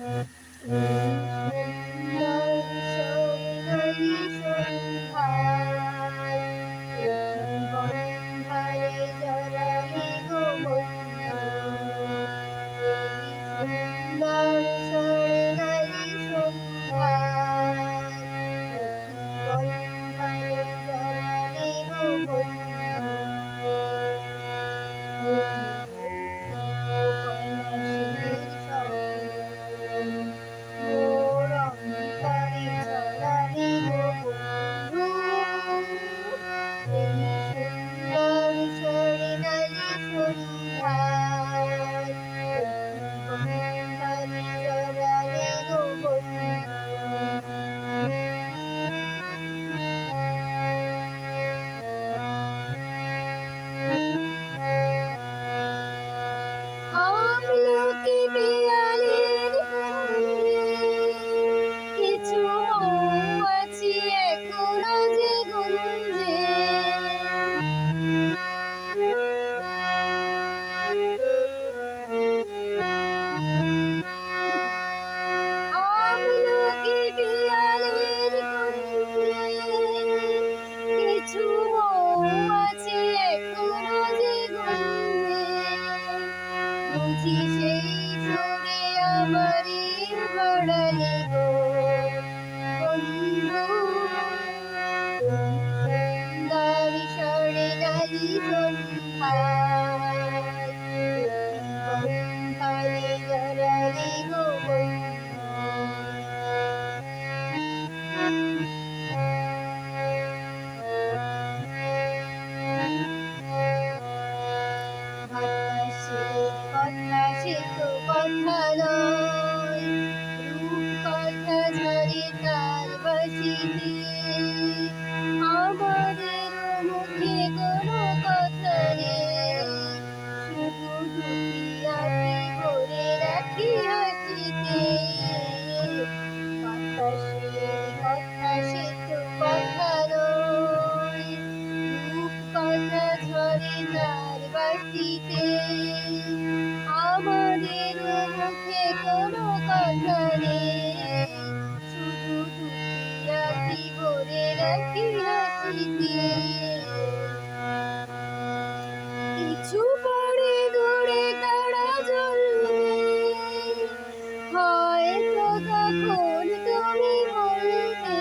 এই সুন্দর স্বর্ণালী সন্ধ্যায় একটি বনধারে জড়ালে গো বন্ধু। এই সুন্দর স্বর্ণালী সন্ধ্যায় একটি বনধারে জড়ালে গো বন্ধু। অনুভূতি গো পলাশের স্বপ্ন মোর অন্তরে ছড়ালে গো বন্ধু। এই সুন্দর স্বর্ণালী সন্ধ্যায় একটি বনধারে জড়ালে গো বন্ধু। আমলকি পিয়ালির কুঞ্জে কিছু মৌমাছি এখনো যে গুঞ্জে। আমলকি পিয়ালির কুঞ্জে কিছু মৌমাছি এখনো যে গুঞ্জে। বুঝি সেই সুরে আমারই বাড়ালি গো বন্ধু। এই সুন্দর স্বর্ণালী সন্ধ্যায় একটি বনধারে জড়ালি গো বন্ধু। বাতাসের কথা সে তো কথা নয়, রূপ কথা ঝরে তার বাঁশিতে। আমাদের মুখে কোনো কথা নেই, শুধু দুটি আঁখি ভরে রাখি হাসিতে। বাতাসের কথা সে তো কথা নয়, রূপ কথা ঝরে তার বাঁশিতে। আমাদের মুখে কোনো কথা নেই, শুধু দুটি আঁখি ভরে রাখি হাসিতে। কিছু পরে দূরে তারা জ্বলবে, হয়তো তখন তুমি বলবে।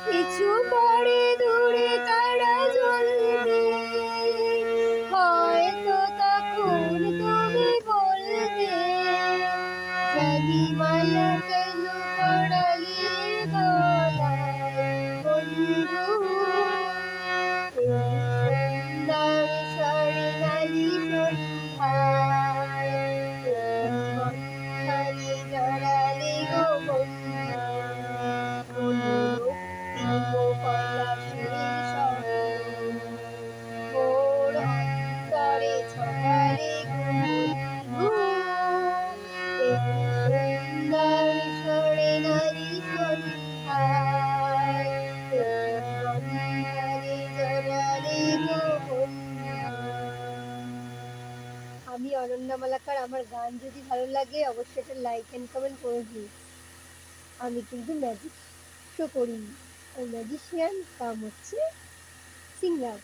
কিছু পরে দূরে তারা জ্বলবে, হয়তো তখন তুমি বলবে। জানিমালা কেন পড়ালি গলায় বন্ধু। এই সুন্দর স্বর্ণালী সন্ধ্যায় একটি বনধারে জড়ালে গো বন্ধু। অনুরক্তি গো পলাশের স্বপ্ন মোর অন্তরে ছড়ালে গো বন্ধু। এই সুন্দর স্বর্ণালী সন্ধ্যায় একটি বনধারে জড়ালে গো বন্ধু। আমি অনন্যা মালাকার। আমার গান যদি ভালো লাগে অবশ্যই একটা লাইক অ্যান্ড কমেন্ট করে দিন। আমি কিন্তু ম্যাজিক শো করিনি, আমি ম্যাজিশিয়ান কাম হচ্ছে সিঙ্গার।